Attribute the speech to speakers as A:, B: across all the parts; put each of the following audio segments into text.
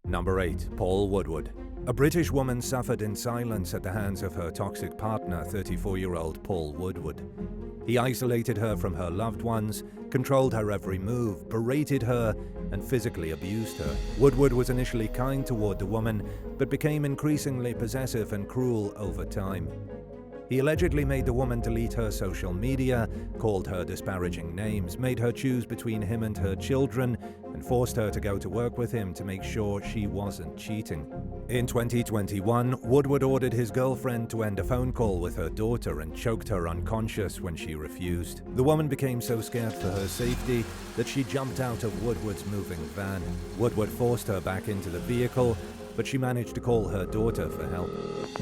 A: Number 8. Paul Woodward. A British woman suffered in silence at the hands of her toxic partner, 34-year-old Paul Woodward. He isolated her from her loved ones, controlled her every move, berated her, and physically abused her. Woodward was initially kind toward the woman, but became increasingly possessive and cruel over time. He allegedly made the woman delete her social media, called her disparaging names, made her choose between him and her children, and forced her to go to work with him to make sure she wasn't cheating. In 2021, Woodward ordered his girlfriend to end a phone call with her daughter and choked her unconscious when she refused. The woman became so scared for her safety that she jumped out of Woodward's moving van. Woodward forced her back into the vehicle, but she managed to call her daughter for help.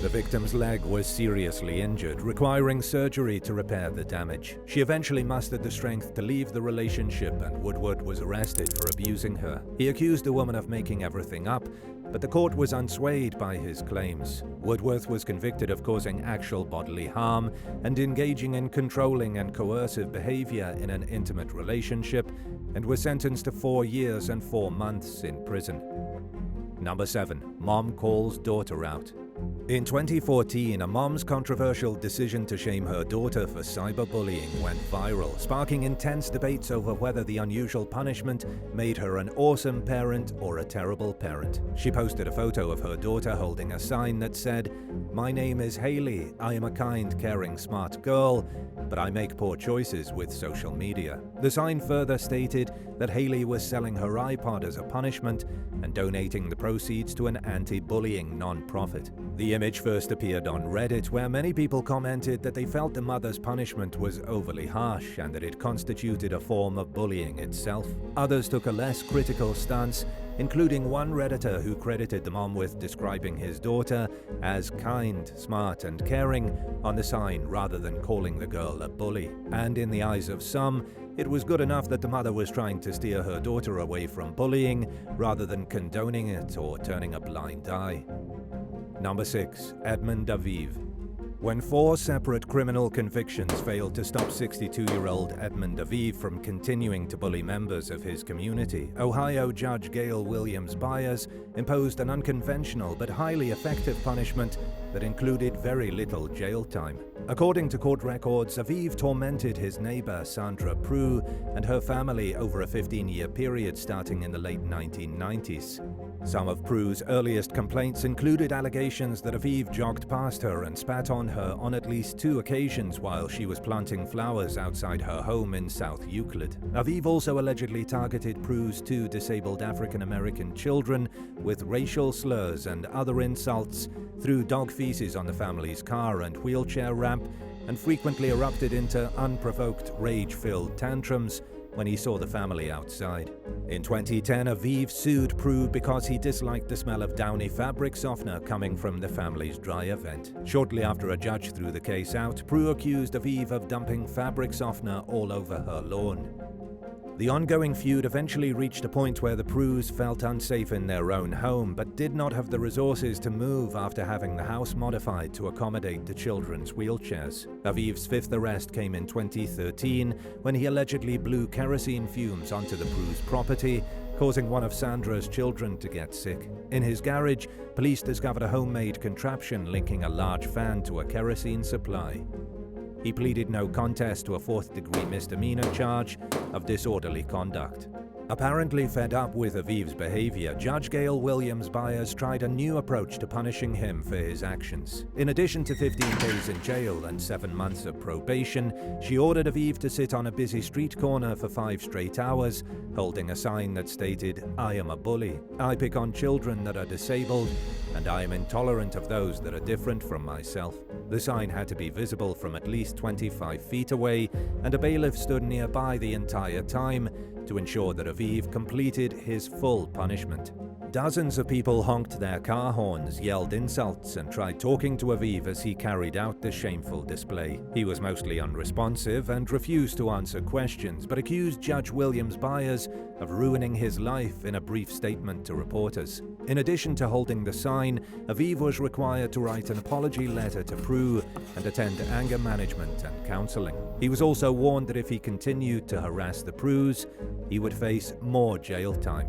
A: The victim's leg was seriously injured, requiring surgery to repair the damage. She eventually mustered the strength to leave the relationship, and Woodward was arrested for abusing her. He accused the woman of making everything up, but the court was unswayed by his claims. Woodward was convicted of causing actual bodily harm and engaging in controlling and coercive behavior in an intimate relationship, and was sentenced to 4 years and 4 months in prison. Number 7. Mom calls daughter out. In 2014, a mom's controversial decision to shame her daughter for cyberbullying went viral, sparking intense debates over whether the unusual punishment made her an awesome parent or a terrible parent. She posted a photo of her daughter holding a sign that said, "My name is Haley. I am a kind, caring, smart girl, but I make poor choices with social media." The sign further stated that Haley was selling her iPod as a punishment and donating the proceeds to an anti-bullying non-profit. The image first appeared on Reddit, where many people commented that they felt the mother's punishment was overly harsh and that it constituted a form of bullying itself. Others took a less critical stance, including one Redditor who credited the mom with describing his daughter as kind, smart, and caring on the sign rather than calling the girl a bully. And in the eyes of some, it was good enough that the mother was trying to steer her daughter away from bullying rather than condoning it or turning a blind eye. Number 6. Edmund Aiv. When 4 separate criminal convictions failed to stop 62-year-old Edmund Aiv from continuing to bully members of his community, Ohio Judge Gail Williams Byers imposed an unconventional but highly effective punishment that included very little jail time. According to court records, Aiv tormented his neighbor Sandra Prue and her family over a 15-year period starting in the late 1990s. Some of Prue's earliest complaints included allegations that Aiv jogged past her and spat on her on at least 2 occasions while she was planting flowers outside her home in South Euclid. Aiv also allegedly targeted Prue's 2 disabled African-American children with racial slurs and other insults, threw dog feces on the family's car and wheelchair ramp, and frequently erupted into unprovoked, rage-filled tantrums when he saw the family outside. In 2010, Aiv sued Prue because he disliked the smell of downy fabric softener coming from the family's dry event. Shortly after a judge threw the case out, Prue accused Aiv of dumping fabric softener all over her lawn. The ongoing feud eventually reached a point where the Prues felt unsafe in their own home, but did not have the resources to move after having the house modified to accommodate the children's wheelchairs. Aiv's 5th arrest came in 2013 when he allegedly blew kerosene fumes onto the Prues' property, causing one of Sandra's children to get sick. In his garage, police discovered a homemade contraption linking a large fan to a kerosene supply. He pleaded no contest to a 4th-degree misdemeanor charge of disorderly conduct. Apparently fed up with Aiv's behavior, Judge Gail Williams Byers tried a new approach to punishing him for his actions. In addition to 15 days in jail and 7 months of probation, she ordered Aiv to sit on a busy street corner for 5 straight hours, holding a sign that stated, "I am a bully. I pick on children that are disabled, and I am intolerant of those that are different from myself." The sign had to be visible from at least 25 feet away, and a bailiff stood nearby the entire time to ensure that Aiv completed his full punishment. Dozens of people honked their car horns, yelled insults, and tried talking to Aiv as he carried out the shameful display. He was mostly unresponsive and refused to answer questions, but accused Judge Williams Byers of ruining his life in a brief statement to reporters. In addition to holding the sign, Aiv was required to write an apology letter to Prue and attend anger management and counseling. He was also warned that if he continued to harass the Prues, he would face more jail time.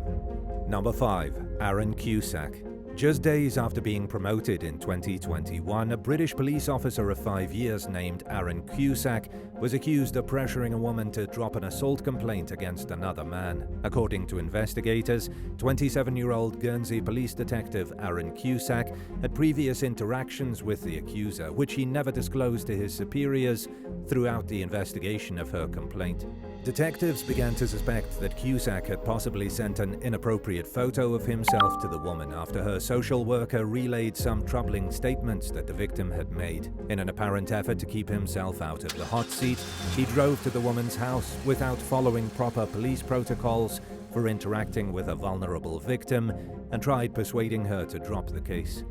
A: Number 5. Aaron Cusac. Just days after being promoted in 2021, a British police officer of 5 years named Aaron Cusac was accused of pressuring a woman to drop an assault complaint against another man. According to investigators, 27-year-old Guernsey police detective Aaron Cusac had previous interactions with the accuser, which he never disclosed to his superiors throughout the investigation of her complaint. Detectives began to suspect that Cusac had possibly sent an inappropriate photo of himself to the woman after her social worker relayed some troubling statements that the victim had made. In an apparent effort to keep himself out of the hot seat, he drove to the woman's house without following proper police protocols for interacting with a vulnerable victim and tried persuading her to drop the case.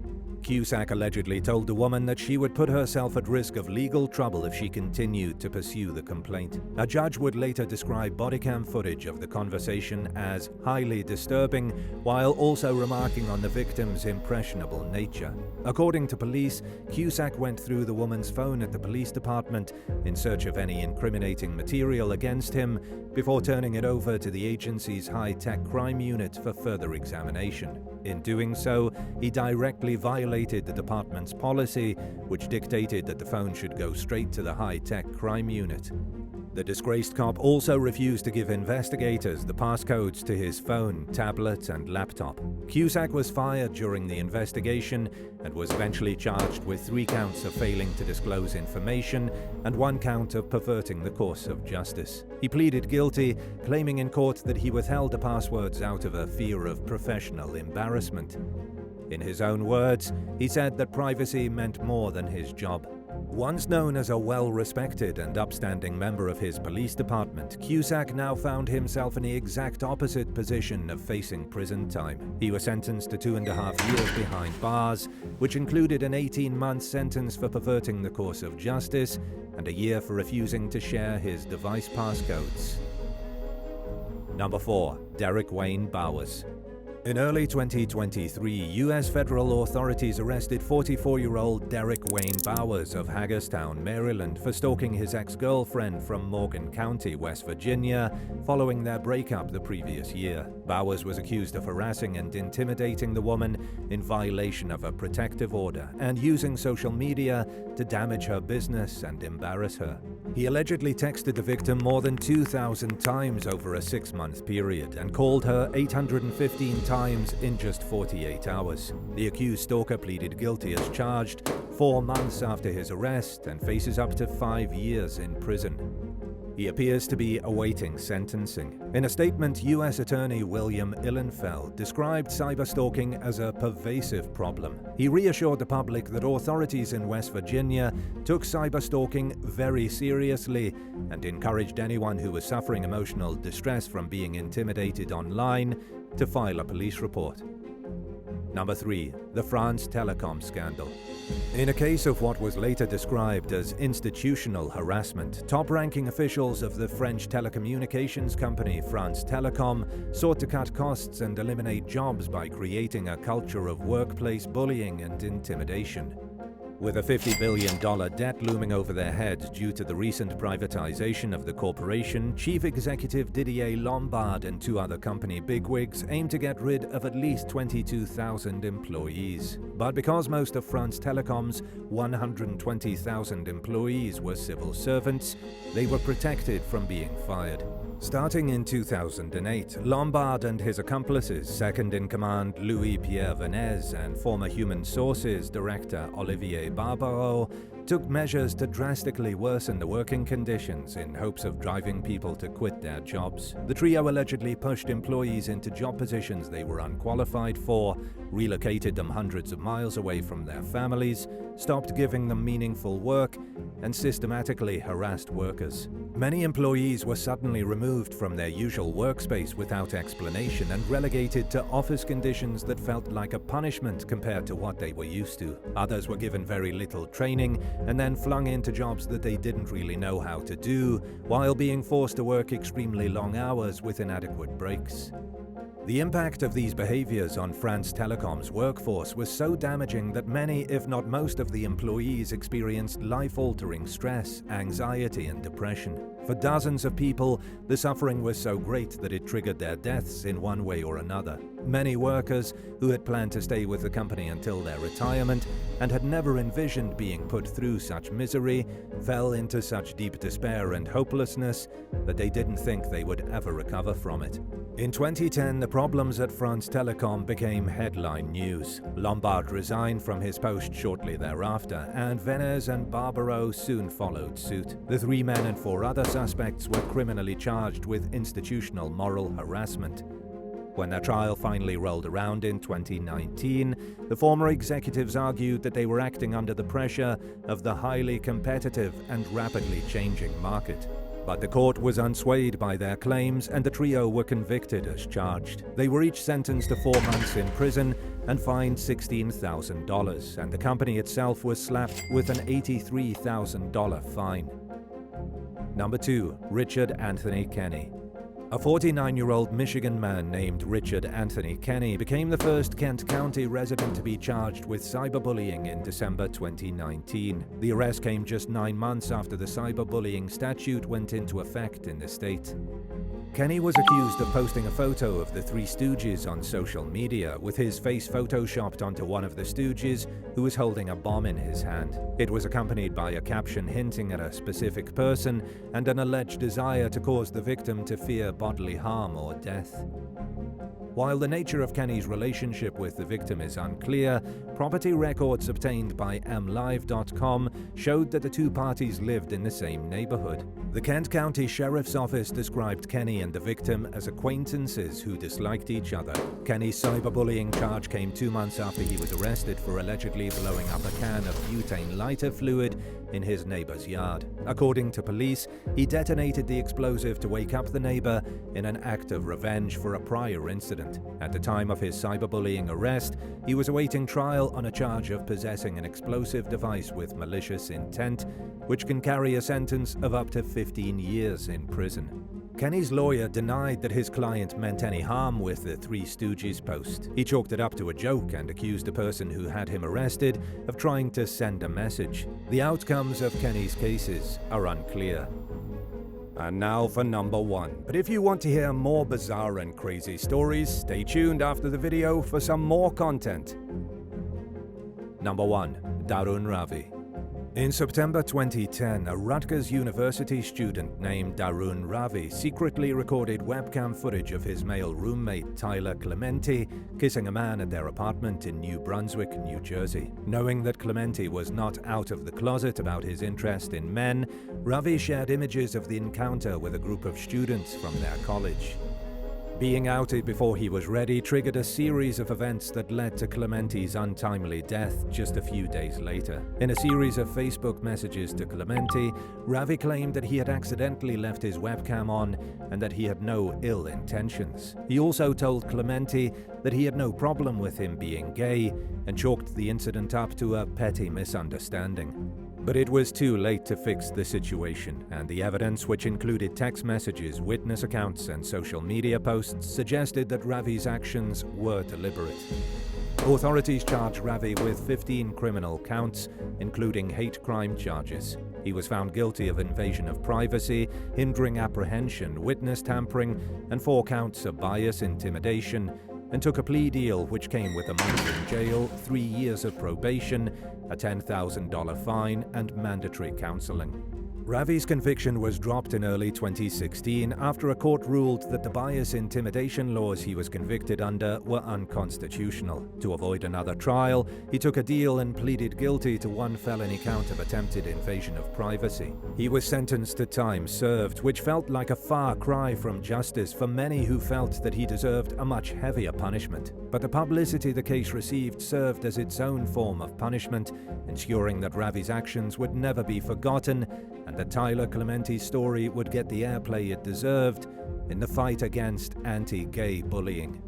A: Cusac allegedly told the woman that she would put herself at risk of legal trouble if she continued to pursue the complaint. A judge would later describe bodycam footage of the conversation as highly disturbing, while also remarking on the victim's impressionable nature. According to police, Cusac went through the woman's phone at the police department in search of any incriminating material against him before turning it over to the agency's high-tech crime unit for further examination. In doing so, he directly violated the department's policy, which dictated that the phone should go straight to the high-tech crime unit. The disgraced cop also refused to give investigators the passcodes to his phone, tablet, and laptop. Cusac was fired during the investigation and was eventually charged with 3 counts of failing to disclose information and 1 count of perverting the course of justice. He pleaded guilty, claiming in court that he withheld the passwords out of a fear of professional embarrassment. In his own words, he said that privacy meant more than his job. Once known as a well-respected and upstanding member of his police department, Cusac now found himself in the exact opposite position of facing prison time. He was sentenced to 2.5 years behind bars, which included an 18-month sentence for perverting the course of justice and a year for refusing to share his device passcodes. Number 4. Derek Wayne Bowers. In early 2023, U.S. federal authorities arrested 44-year-old Derek Wayne Bowers of Hagerstown, Maryland, for stalking his ex-girlfriend from Morgan County, West Virginia, following their breakup the previous year. Bowers was accused of harassing and intimidating the woman in violation of a protective order and using social media to damage her business and embarrass her. He allegedly texted the victim more than 2,000 times over a 6-month period and called her 815 times in just 48 hours. The accused stalker pleaded guilty as charged 4 months after his arrest and faces up to 5 years in prison. He appears to be awaiting sentencing. In a statement, U.S. Attorney William Illenfeld described cyberstalking as a pervasive problem. He reassured the public that authorities in West Virginia took cyberstalking very seriously and encouraged anyone who was suffering emotional distress from being intimidated online to file a police report. Number 3. The France Telecom scandal. In a case of what was later described as institutional harassment, top-ranking officials of the French telecommunications company France Telecom sought to cut costs and eliminate jobs by creating a culture of workplace bullying and intimidation. With a $50 billion debt looming over their heads due to the recent privatization of the corporation, Chief Executive Didier Lombard and 2 other company bigwigs aim to get rid of at least 22,000 employees. But because most of France Telecom's 120,000 employees were civil servants, they were protected from being fired. Starting in 2008, Lombard and his accomplices, second-in-command Louis-Pierre Venez and former Human Sources Director Olivier Barbaro, took measures to drastically worsen the working conditions in hopes of driving people to quit their jobs. The trio allegedly pushed employees into job positions they were unqualified for, relocated them hundreds of miles away from their families, stopped giving them meaningful work, and systematically harassed workers. Many employees were suddenly removed from their usual workspace without explanation and relegated to office conditions that felt like a punishment compared to what they were used to. Others were given very little training and then flung into jobs that they didn't really know how to do, while being forced to work extremely long hours with inadequate breaks. The impact of these behaviors on France Telecom's workforce was so damaging that many, if not most, of the employees experienced life-altering stress, anxiety, and depression. For dozens of people, the suffering was so great that it triggered their deaths in one way or another. Many workers who had planned to stay with the company until their retirement and had never envisioned being put through such misery fell into such deep despair and hopelessness that they didn't think they would ever recover from it. In 2010, the problems at France Telecom became headline news. Lombard resigned from his post shortly thereafter, and Venez and Barbaro soon followed suit. The 3 men and 4 other suspects were criminally charged with institutional moral harassment. When their trial finally rolled around in 2019, the former executives argued that they were acting under the pressure of the highly competitive and rapidly changing market. But the court was unswayed by their claims, and the trio were convicted as charged. They were each sentenced to 4 months in prison and fined $16,000, and the company itself was slapped with an $83,000 fine. Number 2. Richard Anthony Kenny. A 49-year-old Michigan man named Richard Anthony Kenny became the first Kent County resident to be charged with cyberbullying in December 2019. The arrest came just 9 months after the cyberbullying statute went into effect in the state. Kenny was accused of posting a photo of the 3 Stooges on social media, with his face photoshopped onto one of the Stooges, who was holding a bomb in his hand. It was accompanied by a caption hinting at a specific person and an alleged desire to cause the victim to fear bodily harm or death. While the nature of Kenny's relationship with the victim is unclear, property records obtained by mlive.com showed that the 2 parties lived in the same neighborhood. The Kent County Sheriff's Office described Kenny and the victim as acquaintances who disliked each other. Kenny's cyberbullying charge came 2 months after he was arrested for allegedly blowing up a can of butane lighter fluid in his neighbor's yard. According to police, he detonated the explosive to wake up the neighbor in an act of revenge for a prior incident. At the time of his cyberbullying arrest, he was awaiting trial on a charge of possessing an explosive device with malicious intent, which can carry a sentence of up to 15 years in prison. Kenny's lawyer denied that his client meant any harm with the 3 Stooges post. He chalked it up to a joke and accused the person who had him arrested of trying to send a message. The outcomes of Kenny's cases are unclear. And now for number 1. But if you want to hear more bizarre and crazy stories, stay tuned after the video for some more content. Number 1. Daron Ravi. In September 2010, a Rutgers University student named Daron Ravi secretly recorded webcam footage of his male roommate Tyler Clementi kissing a man at their apartment in New Brunswick, New Jersey. Knowing that Clementi was not out of the closet about his interest in men, Ravi shared images of the encounter with a group of students from their college. Being outed before he was ready triggered a series of events that led to Clementi's untimely death just a few days later. In a series of Facebook messages to Clementi, Ravi claimed that he had accidentally left his webcam on and that he had no ill intentions. He also told Clementi that he had no problem with him being gay and chalked the incident up to a petty misunderstanding. But it was too late to fix the situation, and the evidence, which included text messages, witness accounts, and social media posts, suggested that Ravi's actions were deliberate. Authorities charged Ravi with 15 criminal counts, including hate crime charges. He was found guilty of invasion of privacy, hindering apprehension, witness tampering, and 4 counts of bias, intimidation, and took a plea deal which came with a month in jail, 3 years of probation, a $10,000 fine, and mandatory counseling. Ravi's conviction was dropped in early 2016 after a court ruled that the bias intimidation laws he was convicted under were unconstitutional. To avoid another trial, he took a deal and pleaded guilty to 1 felony count of attempted invasion of privacy. He was sentenced to time served, which felt like a far cry from justice for many who felt that he deserved a much heavier punishment. But the publicity the case received served as its own form of punishment, ensuring that Ravi's actions would never be forgotten and that Tyler Clementi's story would get the airplay it deserved in the fight against anti-gay bullying.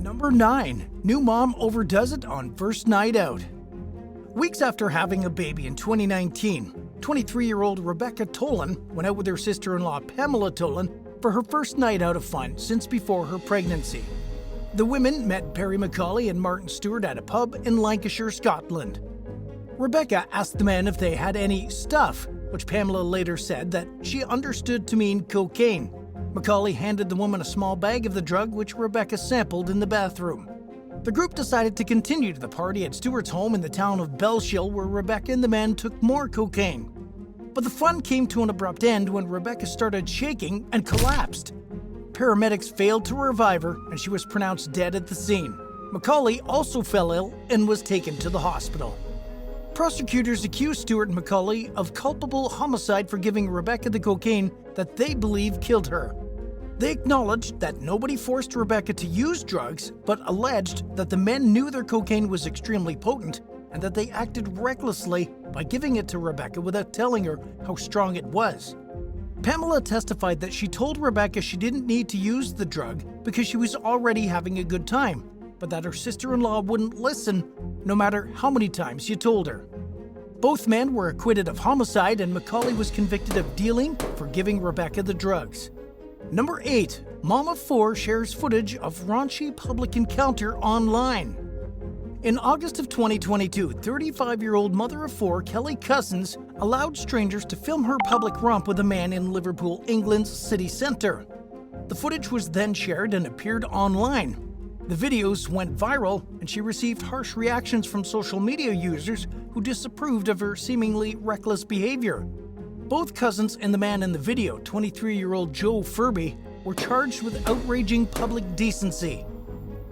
B: Number 9. New mom overdoes it on first night out. Weeks after having a baby in 2019, 23-year-old Rebecca Tolen went out with her sister-in-law Pamela Tolen for her first night out of fun since before her pregnancy. The women met Perry McCauley and Martin Stewart at a pub in Lancashire, Scotland. Rebecca asked the men if they had any stuff, which Pamela later said that she understood to mean cocaine. McCauley handed the woman a small bag of the drug, which Rebecca sampled in the bathroom. The group decided to continue to the party at Stewart's home in the town of Bellshill, where Rebecca and the men took more cocaine. But the fun came to an abrupt end when Rebecca started shaking and collapsed. Paramedics failed to revive her, and she was pronounced dead at the scene. McCauley also fell ill and was taken to the hospital. Prosecutors accused Stewart and McCauley of culpable homicide for giving Rebecca the cocaine that they believe killed her. They acknowledged that nobody forced Rebecca to use drugs, but alleged that the men knew their cocaine was extremely potent and that they acted recklessly by giving it to Rebecca without telling her how strong it was. Pamela testified that she told Rebecca she didn't need to use the drug because she was already having a good time, but that her sister-in-law wouldn't listen no matter how many times you told her. Both men were acquitted of homicide, and McCauley was convicted of dealing for giving Rebecca the drugs. Number 8. Mom of 4 shares footage of raunchy public encounter online. In August of 2022, 35-year-old mother of 4 Kelly Cousins allowed strangers to film her public romp with a man in Liverpool, England's city centre. The footage was then shared and appeared online. The videos went viral, and she received harsh reactions from social media users who disapproved of her seemingly reckless behavior. Both Cousins and the man in the video, 23-year-old Joe Furby, were charged with outraging public decency.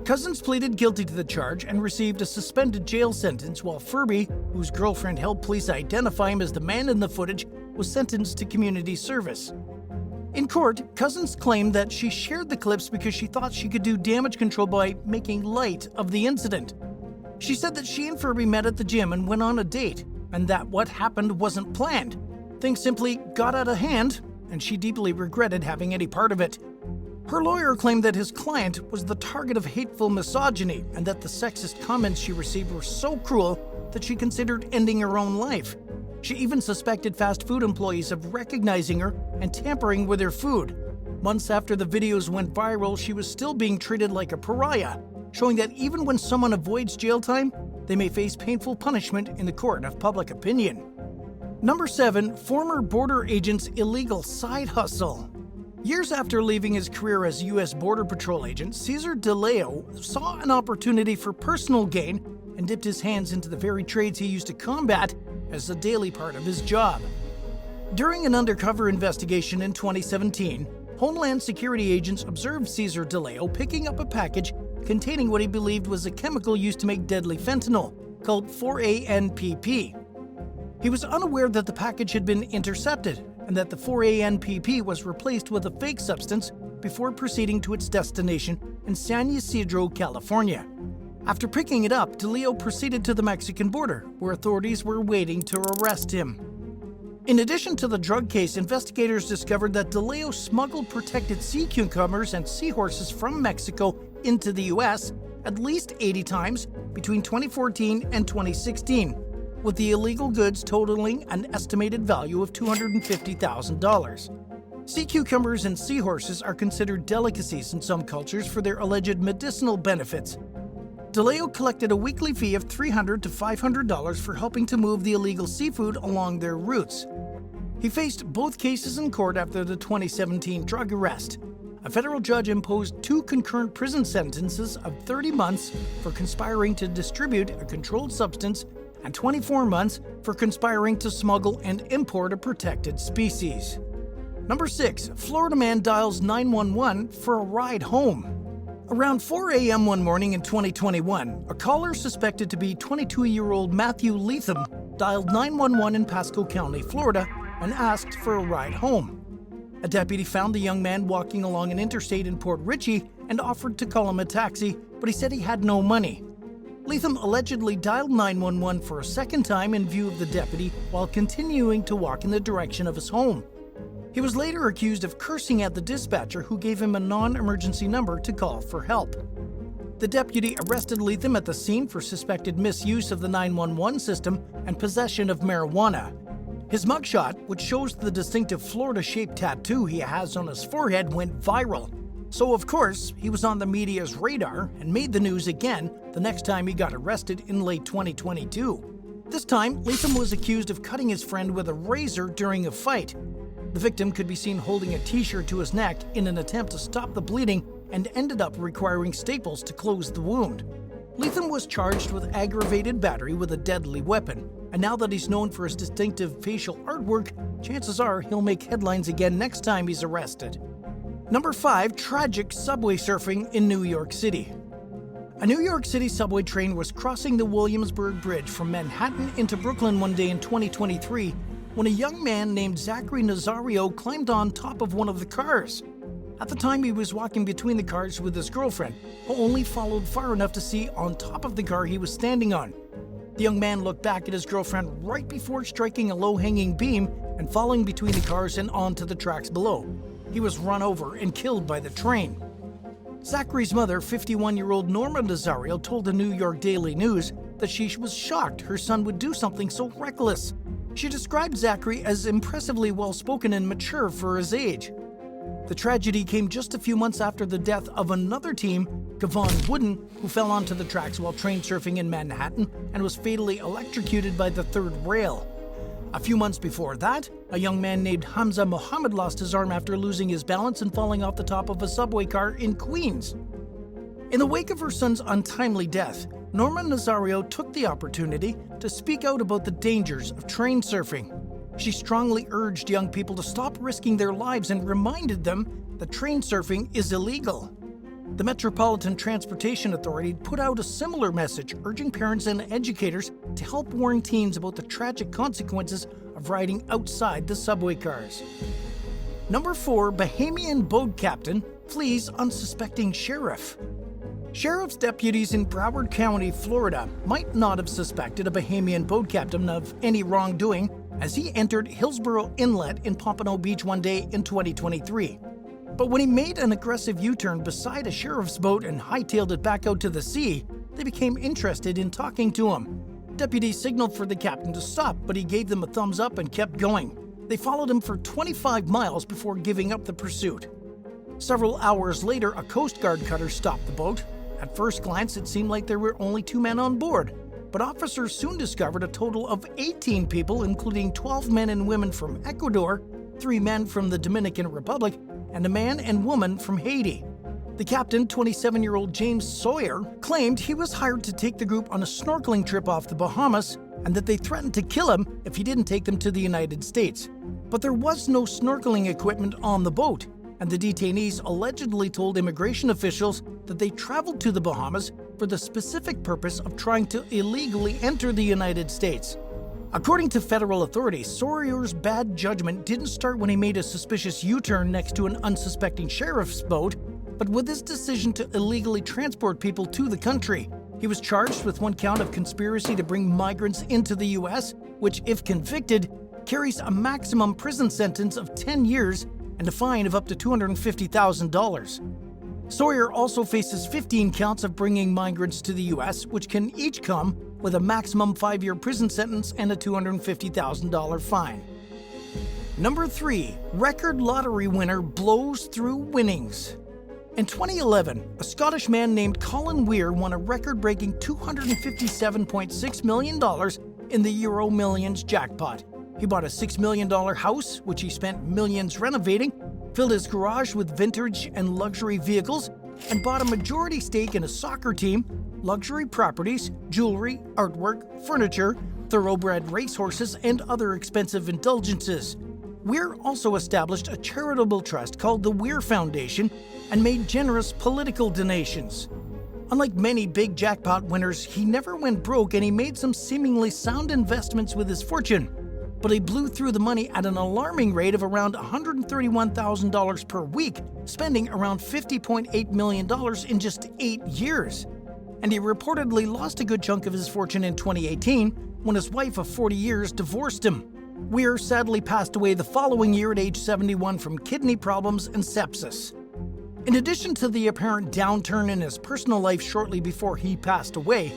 B: Cousins pleaded guilty to the charge and received a suspended jail sentence, while Furby, whose girlfriend helped police identify him as the man in the footage, was sentenced to community service. In court, Cousins claimed that she shared the clips because she thought she could do damage control by making light of the incident. She said that she and Furby met at the gym and went on a date, and that what happened wasn't planned. Things simply got out of hand, and she deeply regretted having any part of it. Her lawyer claimed that his client was the target of hateful misogyny and that the sexist comments she received were so cruel that she considered ending her own life. She even suspected fast food employees of recognizing her and tampering with her food. Months after the videos went viral, she was still being treated like a pariah, showing that even when someone avoids jail time, they may face painful punishment in the court of public opinion. Number 7. Former border agent's illegal side hustle. Years after leaving his career as U.S. Border Patrol agent, Cesar DeLeo saw an opportunity for personal gain and dipped his hands into the very trades he used to combat as a daily part of his job. During an undercover investigation in 2017, Homeland Security agents observed Cesar DeLeo picking up a package containing what he believed was a chemical used to make deadly fentanyl, called 4-ANPP. He was unaware that the package had been intercepted and that the 4-ANPP was replaced with a fake substance before proceeding to its destination in San Ysidro, California. After picking it up, DeLeo proceeded to the Mexican border, where authorities were waiting to arrest him. In addition to the drug case, investigators discovered that DeLeo smuggled protected sea cucumbers and seahorses from Mexico into the U.S. at least 80 times between 2014 and 2016, with the illegal goods totaling an estimated value of $250,000. Sea cucumbers and seahorses are considered delicacies in some cultures for their alleged medicinal benefits. DeLeo collected a weekly fee of $300 to $500 for helping to move the illegal seafood along their routes. He faced both cases in court after the 2017 drug arrest. A federal judge imposed 2 concurrent prison sentences of 30 months for conspiring to distribute a controlled substance and 24 months for conspiring to smuggle and import a protected species. Number 6. Florida man dials 911 for a ride home. Around 4 a.m. one morning in 2021, a caller suspected to be 22-year-old Matthew Leatham dialed 911 in Pasco County, Florida, and asked for a ride home. A deputy found the young man walking along an interstate in Port Richey and offered to call him a taxi, but he said he had no money. Leatham allegedly dialed 911 for a second time in view of the deputy while continuing to walk in the direction of his home. He was later accused of cursing at the dispatcher, who gave him a non-emergency number to call for help. The deputy arrested Latham at the scene for suspected misuse of the 911 system and possession of marijuana. His mugshot, which shows the distinctive Florida-shaped tattoo he has on his forehead, went viral. So of course, he was on the media's radar and made the news again the next time he got arrested in late 2022. This time, Latham was accused of cutting his friend with a razor during a fight. The victim could be seen holding a t-shirt to his neck in an attempt to stop the bleeding and ended up requiring staples to close the wound. Latham was charged with aggravated battery with a deadly weapon, and now that he's known for his distinctive facial artwork, chances are he'll make headlines again next time he's arrested. Number 5. Tragic subway surfing in New York City. A New York City subway train was crossing the Williamsburg Bridge from Manhattan into Brooklyn one day in 2023 when a young man named Zachary Nazario climbed on top of one of the cars. At the time, he was walking between the cars with his girlfriend, who only followed far enough to see on top of the car he was standing on. The young man looked back at his girlfriend right before striking a low-hanging beam and falling between the cars and onto the tracks below. He was run over and killed by the train. Zachary's mother, 51-year-old Norma Nazario, told the New York Daily News that she was shocked her son would do something so reckless. She described Zachary as impressively well-spoken and mature for his age. The tragedy came just a few months after the death of another teen, Kevon Wooden, who fell onto the tracks while train surfing in Manhattan and was fatally electrocuted by the third rail. A few months before that, a young man named Hamza Mohammed lost his arm after losing his balance and falling off the top of a subway car in Queens. In the wake of her son's untimely death, Norma Nazario took the opportunity to speak out about the dangers of train surfing. She strongly urged young people to stop risking their lives and reminded them that train surfing is illegal. The Metropolitan Transportation Authority put out a similar message urging parents and educators to help warn teens about the tragic consequences of riding outside the subway cars. Number 4. Bahamian boat captain flees unsuspecting sheriff. Sheriff's deputies in Broward County, Florida, might not have suspected a Bahamian boat captain of any wrongdoing as he entered Hillsborough Inlet in Pompano Beach one day in 2023. But when he made an aggressive U-turn beside a sheriff's boat and hightailed it back out to the sea, they became interested in talking to him. Deputies signaled for the captain to stop, but he gave them a thumbs up and kept going. They followed him for 25 miles before giving up the pursuit. Several hours later, a Coast Guard cutter stopped the boat. At first glance, it seemed like there were only 2 men on board, but officers soon discovered a total of 18 people, including 12 men and women from Ecuador, 3 men from the Dominican Republic, and a man and woman from Haiti. The captain, 27-year-old James Sawyer, claimed he was hired to take the group on a snorkeling trip off the Bahamas and that they threatened to kill him if he didn't take them to the United States. But there was no snorkeling equipment on the boat, and the detainees allegedly told immigration officials that they traveled to the Bahamas for the specific purpose of trying to illegally enter the United States. According to federal authorities, Sawyer's bad judgment didn't start when he made a suspicious U-turn next to an unsuspecting sheriff's boat, but with his decision to illegally transport people to the country. He was charged with 1 count of conspiracy to bring migrants into the U.S., which, if convicted, carries a maximum prison sentence of 10 years and a fine of up to $250,000. Sawyer also faces 15 counts of bringing migrants to the U.S., which can each come with a maximum 5-year prison sentence and a $250,000 fine. Number 3. Record lottery winner blows through winnings. In 2011, a Scottish man named Colin Weir won a record-breaking $257.6 million in the Euro Millions jackpot. He bought a $6 million house, which he spent millions renovating, filled his garage with vintage and luxury vehicles, and bought a majority stake in a soccer team, luxury properties, jewelry, artwork, furniture, thoroughbred racehorses, and other expensive indulgences. Weir also established a charitable trust called the Weir Foundation and made generous political donations. Unlike many big jackpot winners, he never went broke and he made some seemingly sound investments with his fortune. But he blew through the money at an alarming rate of around $131,000 per week, spending around $50.8 million in just 8 years. And he reportedly lost a good chunk of his fortune in 2018 when his wife of 40 years divorced him. Weir sadly passed away the following year at age 71 from kidney problems and sepsis. In addition to the apparent downturn in his personal life shortly before he passed away,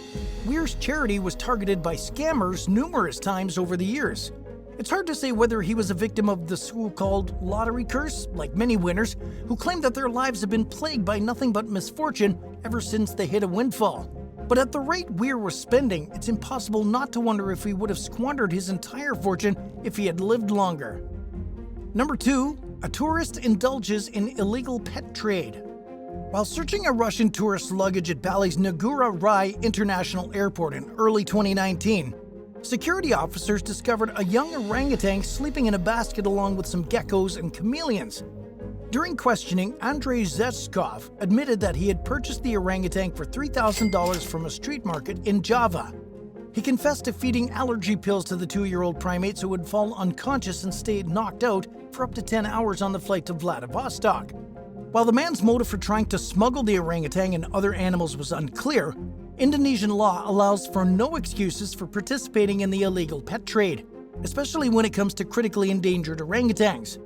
B: Weir's charity was targeted by scammers numerous times over the years. It's hard to say whether he was a victim of the so-called lottery curse, like many winners, who claim that their lives have been plagued by nothing but misfortune ever since they hit a windfall. But at the rate Weir was spending, it's impossible not to wonder if he would have squandered his entire fortune if he had lived longer. Number 2. A tourist indulges in illegal pet trade. While searching a Russian tourist luggage at Bali's Negura Rai International Airport in early 2019, security officers discovered a young orangutan sleeping in a basket along with some geckos and chameleons. During questioning, Andrei Zhetskov admitted that he had purchased the orangutan for $3,000 from a street market in Java. He confessed to feeding allergy pills to the 2-year-old primate so it would fall unconscious and stay knocked out for up to 10 hours on the flight to Vladivostok. While the man's motive for trying to smuggle the orangutan and other animals was unclear, Indonesian law allows for no excuses for participating in the illegal pet trade, especially when it comes to critically endangered orangutans.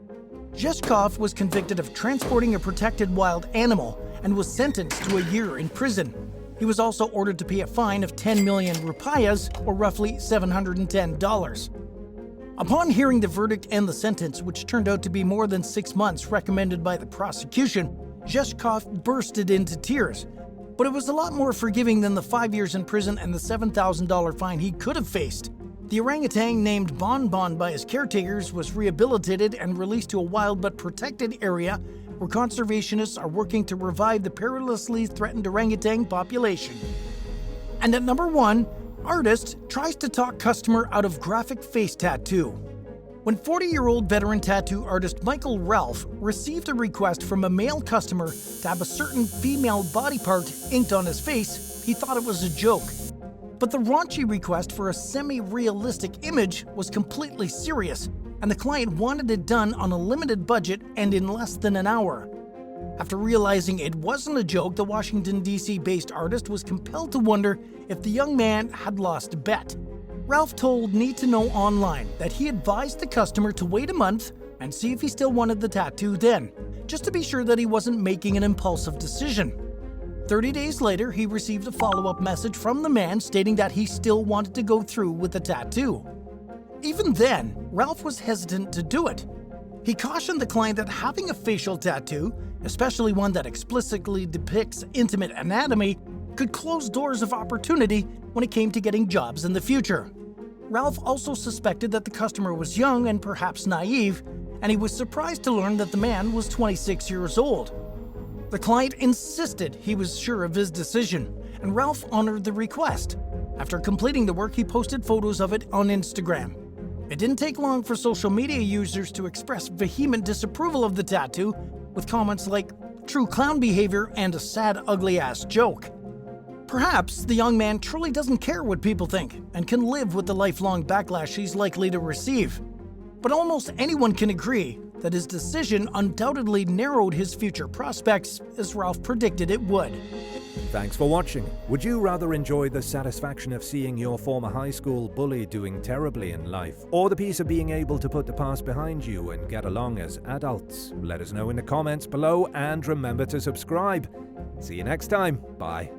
B: Zhetskov was convicted of transporting a protected wild animal and was sentenced to a year in prison. He was also ordered to pay a fine of 10 million rupiahs, or roughly $710. Upon hearing the verdict and the sentence, which turned out to be more than 6 months recommended by the prosecution, Zhetskov bursted into tears. But it was a lot more forgiving than the 5 years in prison and the $7,000 fine he could have faced. The orangutan, named Bon Bon by his caretakers, was rehabilitated and released to a wild but protected area where conservationists are working to revive the perilously threatened orangutan population. And at number 1, artist tries to talk customer out of graphic face tattoo. When 40-year-old veteran tattoo artist Michael Ralph received a request from a male customer to have a certain female body part inked on his face, he thought it was a joke. But the raunchy request for a semi-realistic image was completely serious, and the client wanted it done on a limited budget and in less than an hour. After realizing it wasn't a joke, the Washington, D.C.-based artist was compelled to wonder if the young man had lost a bet. Ralph told Need to Know Online that he advised the customer to wait a month and see if he still wanted the tattoo then, just to be sure that he wasn't making an impulsive decision. 30 days later, he received a follow-up message from the man stating that he still wanted to go through with the tattoo. Even then, Ralph was hesitant to do it. He cautioned the client that having a facial tattoo, especially one that explicitly depicts intimate anatomy, could close doors of opportunity when it came to getting jobs in the future. Ralph also suspected that the customer was young and perhaps naive, and he was surprised to learn that the man was 26 years old. The client insisted he was sure of his decision, and Ralph honored the request. After completing the work, he posted photos of it on Instagram. It didn't take long for social media users to express vehement disapproval of the tattoo, with comments like, "True clown behavior" and "a sad, ugly-ass joke." Perhaps the young man truly doesn't care what people think and can live with the lifelong backlash he's likely to receive. But almost anyone can agree that his decision undoubtedly narrowed his future prospects, as Ralph predicted it would.
A: Thanks for watching. Would you rather enjoy the satisfaction of seeing your former high school bully doing terribly in life, or the peace of being able to put the past behind you and get along as adults? Let us know in the comments below, and remember to subscribe. See you next time. Bye.